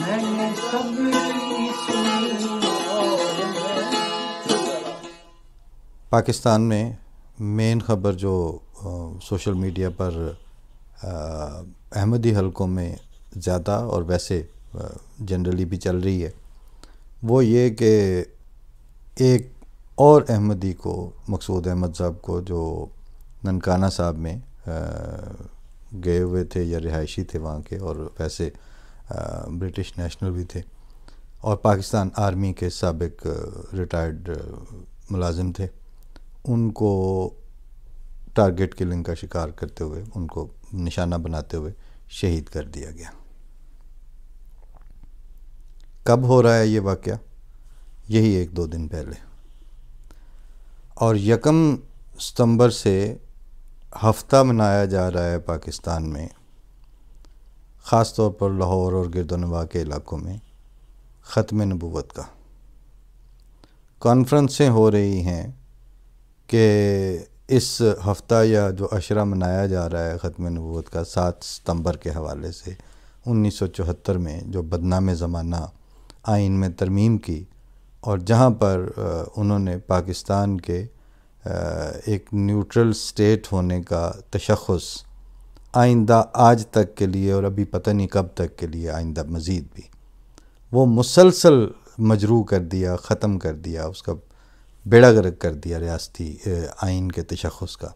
میں نے سب کی سنی اور پاکستان میں مین خبر جو سوشل میڈیا پر احمدی حلقوں میں زیادہ اور ویسے جنرلی بھی چل رہی ہے وہ یہ کہ ایک اور احمدی کو، مقصود احمد صاحب کو، جو ننکانہ صاحب میں گئے ہوئے تھے یا رہائشی تھے وہاں کے، اور ویسے برٹش نیشنل بھی تھے اور پاکستان آرمی کے سابق ریٹائرڈ ملازم تھے، ان کو ٹارگٹ کلنگ کا شکار کرتے ہوئے، ان کو نشانہ بناتے ہوئے شہید کر دیا گیا۔ کب ہو رہا ہے یہ واقعہ؟ یہی 1-2 دن پہلے، اور 1 ستمبر سے ہفتہ منایا جا رہا ہے پاکستان میں، خاص طور پر لاہور اور گرد و نواح کے علاقوں میں، ختم نبوت کا۔ کانفرنسیں ہو رہی ہیں کہ اس ہفتہ یا جو عشرہ منایا جا رہا ہے ختم نبوت کا 7 ستمبر کے حوالے سے، 1974 میں جو بدنام زمانہ آئین میں ترمیم کی، اور جہاں پر انہوں نے پاکستان کے ایک نیوٹرل سٹیٹ ہونے کا تشخص آئندہ آج تک کے لیے، اور ابھی پتہ نہیں کب تک کے لیے آئندہ مزید بھی، وہ مسلسل مجروح کر دیا، ختم کر دیا، اس کا بیڑا غرق کر دیا ریاستی آئین کے تشخص کا،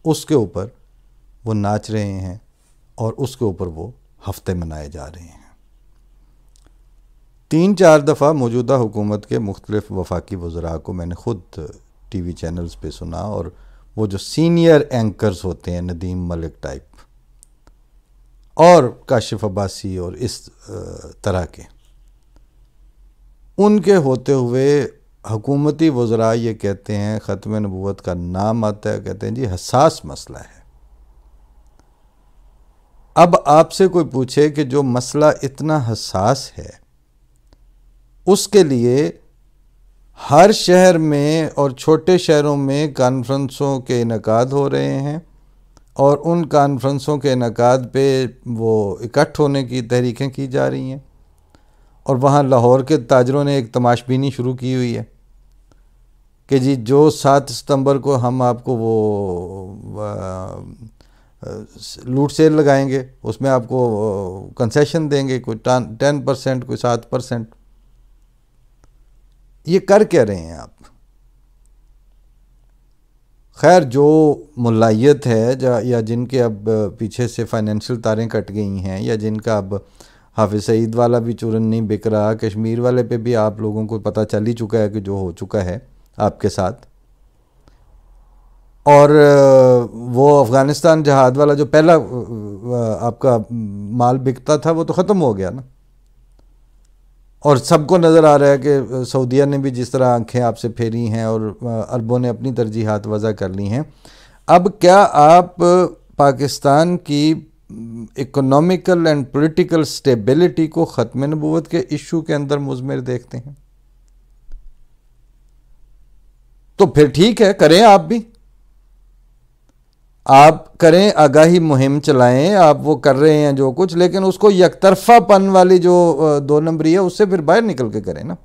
اس کے اوپر وہ ناچ رہے ہیں اور اس کے اوپر وہ ہفتے منائے جا رہے ہیں۔ 3-4 دفعہ موجودہ حکومت کے مختلف وفاقی وزراء کو میں نے خود ٹی وی چینلز پہ سنا، اور وہ جو سینئر اینکرز ہوتے ہیں، ندیم ملک ٹائپ اور کاشف عباسی اور اس طرح کے، ان کے ہوتے ہوئے حکومتی وزراء یہ کہتے ہیں، ختم نبوت کا نام آتا ہے، کہتے ہیں جی حساس مسئلہ ہے۔ اب آپ سے کوئی پوچھے کہ جو مسئلہ اتنا حساس ہے، اس کے لیے ہر شہر میں اور چھوٹے شہروں میں کانفرنسوں کے انعقاد ہو رہے ہیں، اور ان کانفرنسوں کے انعقاد پہ وہ اکٹھ ہونے کی تحریکیں کی جا رہی ہیں، اور وہاں لاہور کے تاجروں نے ایک تماش بینی شروع کی ہوئی ہے کہ جی جو 7 ستمبر کو ہم آپ کو وہ لوٹ سیل لگائیں گے، اس میں آپ کو کنسیشن دیں گے، کوئی 10%، کوئی 7%۔ یہ کر کیا رہے ہیں آپ؟ خیر، جو ملائیت ہے یا جن کے اب پیچھے سے فائنینشل تاریں کٹ گئی ہیں، یا جن کا اب حافظ سعید والا بھی چورن نہیں بک رہا، کشمیر والے پہ بھی آپ لوگوں کو پتہ چل ہی چکا ہے کہ جو ہو چکا ہے آپ کے ساتھ، اور وہ افغانستان جہاد والا جو پہلا آپ کا مال بکتا تھا وہ تو ختم ہو گیا نا، اور سب کو نظر آ رہا ہے کہ سعودیہ نے بھی جس طرح آنکھیں آپ سے پھیری ہیں اور عربوں نے اپنی ترجیحات وضع کر لی ہیں۔ اب کیا آپ پاکستان کی اکنامیکل اینڈ پولیٹیکل سٹیبلٹی کو ختم نبوت کے ایشو کے اندر مضمر دیکھتے ہیں؟ تو پھر ٹھیک ہے، کریں، آپ بھی آپ کریں، آگاہی مہم چلائیں، آپ وہ کر رہے ہیں جو کچھ، لیکن اس کو یک طرفہ پن والی جو 2 نمبری ہے اس سے پھر باہر نکل کے کریں نا۔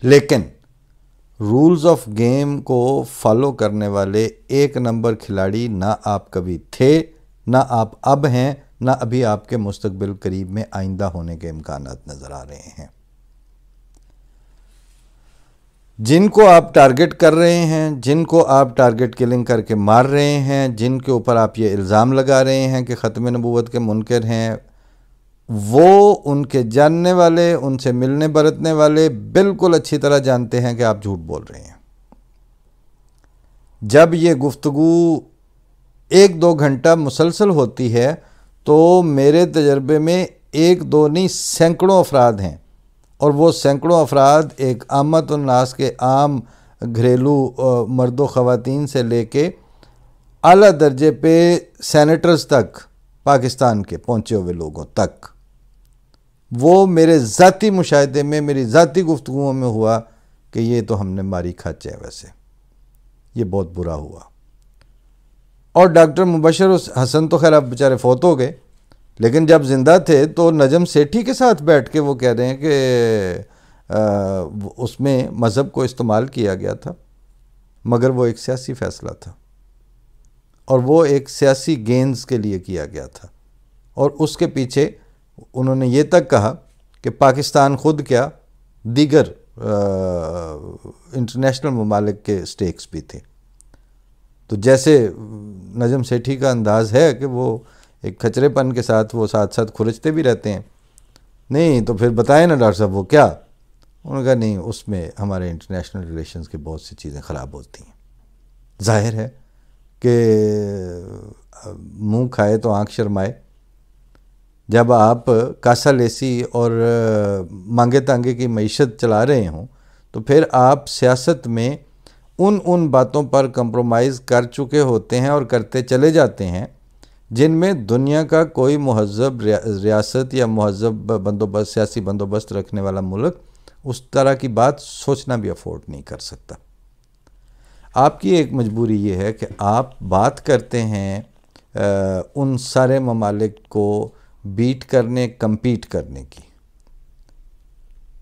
لیکن رولز آف گیم کو فالو کرنے والے 1 نمبر کھلاڑی نہ آپ کبھی تھے، نہ آپ اب ہیں، نہ ابھی آپ کے مستقبل قریب میں آئندہ ہونے کے امکانات نظر آ رہے ہیں۔ جن کو آپ ٹارگٹ کر رہے ہیں، جن کو آپ ٹارگٹ کلنگ کر کے مار رہے ہیں، جن کے اوپر آپ یہ الزام لگا رہے ہیں کہ ختم نبوت کے منکر ہیں، وہ ان کے جاننے والے، ان سے ملنے برتنے والے بالکل اچھی طرح جانتے ہیں کہ آپ جھوٹ بول رہے ہیں۔ جب یہ گفتگو 1-2 گھنٹہ مسلسل ہوتی ہے تو میرے تجربے میں 1-2 نہیں، سینکڑوں افراد ہیں، اور وہ سینکڑوں افراد ایک عامت الناس کے عام گھریلو مرد و خواتین سے لے کے اعلیٰ درجے پہ سینیٹرز تک، پاکستان کے پہنچے ہوئے لوگوں تک، وہ میرے ذاتی مشاہدے میں، میری ذاتی گفتگوؤں میں ہوا کہ یہ تو ہم نے ماری کھاچے ہے، ویسے یہ بہت برا ہوا۔ اور ڈاکٹر مبشر حسن تو خیر اب بیچارے فوت ہو گئے، لیکن جب زندہ تھے تو نجم سیٹھی کے ساتھ بیٹھ کے وہ کہہ رہے ہیں کہ اس میں مذہب کو استعمال کیا گیا تھا، مگر وہ ایک سیاسی فیصلہ تھا اور وہ ایک سیاسی گینز کے لیے کیا گیا تھا، اور اس کے پیچھے انہوں نے یہ تک کہا کہ پاکستان خود کیا دیگر انٹرنیشنل ممالک کے سٹیکس بھی تھے۔ تو جیسے نجم سیٹھی کا انداز ہے کہ وہ ایک کھچرے پن کے ساتھ وہ ساتھ ساتھ کھرچتے بھی رہتے ہیں، نہیں تو پھر بتائیں نا ڈاکٹر صاحب وہ کیا؟ انہوں نے کہا نہیں، اس میں ہمارے انٹرنیشنل ریلیشنز کی بہت سی چیزیں خراب ہوتی ہیں۔ ظاہر ہے کہ منہ کھائے تو آنکھ شرمائے۔ جب آپ کاسا لیسی اور مانگے تانگے کی معیشت چلا رہے ہوں تو پھر آپ سیاست میں ان باتوں پر کمپرومائز کر چکے ہوتے ہیں اور کرتے چلے جاتے ہیں جن میں دنیا کا کوئی مہذب ریاست یا مہذب بندوبست، سیاسی بندوبست رکھنے والا ملک اس طرح کی بات سوچنا بھی افورڈ نہیں کر سکتا۔ آپ کی ایک مجبوری یہ ہے کہ آپ بات کرتے ہیں ان سارے ممالک کو بیٹ کرنے، کمپیٹ کرنے کی،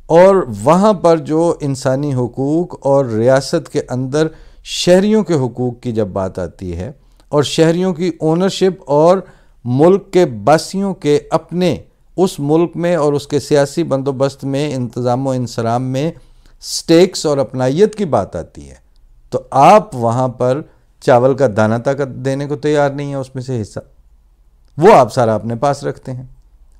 اور وہاں پر جو انسانی حقوق اور ریاست کے اندر شہریوں کے حقوق کی جب بات آتی ہے اور شہریوں کی اونرشپ اور ملک کے باسیوں کے اپنے اس ملک میں اور اس کے سیاسی بندوبست میں، انتظام و انصرام میں سٹیکس اور اپنائیت کی بات آتی ہے، تو آپ وہاں پر چاول کا دانہ تک دینے کو تیار نہیں ہے اس میں سے حصہ، وہ آپ سارا اپنے پاس رکھتے ہیں۔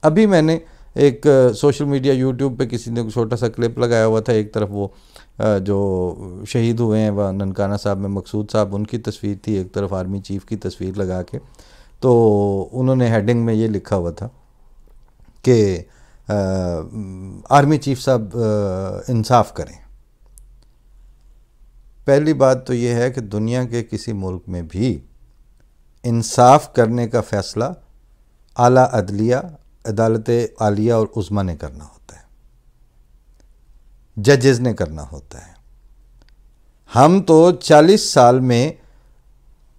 ابھی میں نے ایک سوشل میڈیا یوٹیوب پہ کسی نے چھوٹا سا کلپ لگایا ہوا تھا، ایک طرف وہ جو شہید ہوئے ہیں وہ ننکانہ صاحب میں مقصود صاحب، ان کی تصویر تھی، ایک طرف آرمی چیف کی تصویر لگا کے، تو انہوں نے ہیڈنگ میں یہ لکھا ہوا تھا کہ آرمی چیف صاحب انصاف کریں۔ پہلی بات تو یہ ہے کہ دنیا کے کسی ملک میں بھی انصاف کرنے کا فیصلہ اعلیٰ عدلیہ، عدالت عالیہ اور عظمیٰ نے کرنا ہوتا ہے، ججز نے کرنا ہوتا ہے۔ ہم تو 40 سال میں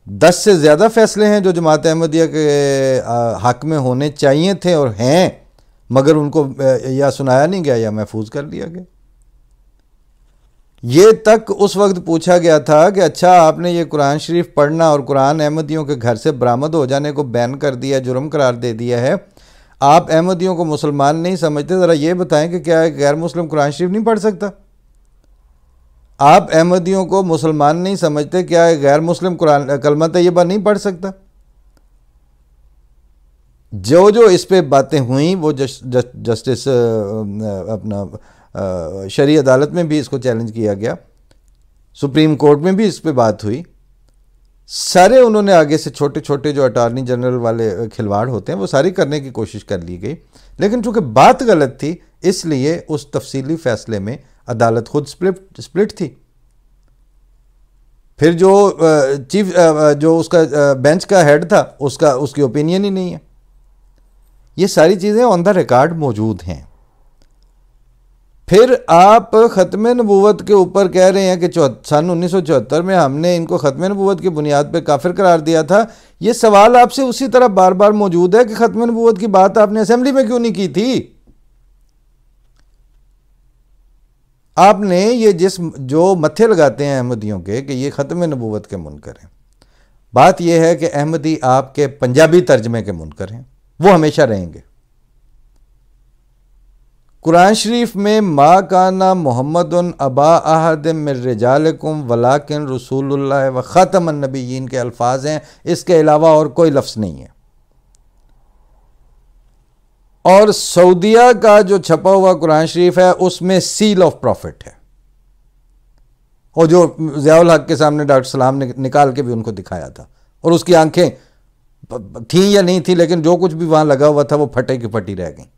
10 سے زیادہ فیصلے ہیں جو جماعت احمدیہ کے حق میں ہونے چاہیے تھے اور ہیں، مگر ان کو یا سنایا نہیں گیا یا محفوظ کر لیا گیا۔ یہ تک اس وقت پوچھا گیا تھا کہ اچھا آپ نے یہ قرآن شریف پڑھنا اور قرآن احمدیوں کے گھر سے برآمد ہو جانے کو بین کر دیا، جرم قرار دے دیا ہے، آپ احمدیوں کو مسلمان نہیں سمجھتے، ذرا یہ بتائیں کہ کیا ایک غیر مسلم قرآن شریف نہیں پڑھ سکتا؟ آپ احمدیوں کو مسلمان نہیں سمجھتے، کیا ایک غیر مسلم قرآن کلمہ طیبہ نہیں پڑھ سکتا؟ جو اس پہ باتیں ہوئیں وہ جسٹس اپنا شرعی عدالت میں بھی اس کو چیلنج کیا گیا، سپریم کورٹ میں بھی اس پہ بات ہوئی، سارے انہوں نے آگے سے چھوٹے چھوٹے جو اٹارنی جنرل والے کھلواڑ ہوتے ہیں وہ ساری کرنے کی کوشش کر لی گئی، لیکن چونکہ بات غلط تھی اس لیے اس تفصیلی فیصلے میں عدالت خود سپلٹ تھی۔ پھر جو چیف جو اس کا بینچ کا ہیڈ تھا اس کی اوپینین ہی نہیں ہے۔ یہ ساری چیزیں آن دا ریکارڈ موجود ہیں۔ پھر آپ ختم نبوت کے اوپر کہہ رہے ہیں کہ سن 1974 میں ہم نے ان کو ختم نبوت کی بنیاد پہ کافر قرار دیا تھا۔ یہ سوال آپ سے اسی طرح بار بار موجود ہے کہ ختم نبوت کی بات آپ نے اسمبلی میں کیوں نہیں کی تھی؟ آپ نے یہ جو متھے لگاتے ہیں احمدیوں کے کہ یہ ختم نبوت کے منکر ہیں، بات یہ ہے کہ احمدی آپ کے پنجابی ترجمے کے منکر ہیں، وہ ہمیشہ رہیں گے۔ قرآن شریف میں ما کانا محمد ابا احد من رجالکم ولکن رسول اللہ و خاتم النبیین کے الفاظ ہیں، اس کے علاوہ اور کوئی لفظ نہیں ہے۔ اور سعودیہ کا جو چھپا ہوا قرآن شریف ہے اس میں سیل آف پروفٹ ہے، اور جو ضیاء الحق کے سامنے ڈاکٹر سلام نے نکال کے بھی ان کو دکھایا تھا، اور اس کی آنکھیں تھیں یا نہیں تھیں لیکن جو کچھ بھی وہاں لگا ہوا تھا وہ پھٹے کی پھٹی رہ گئیں۔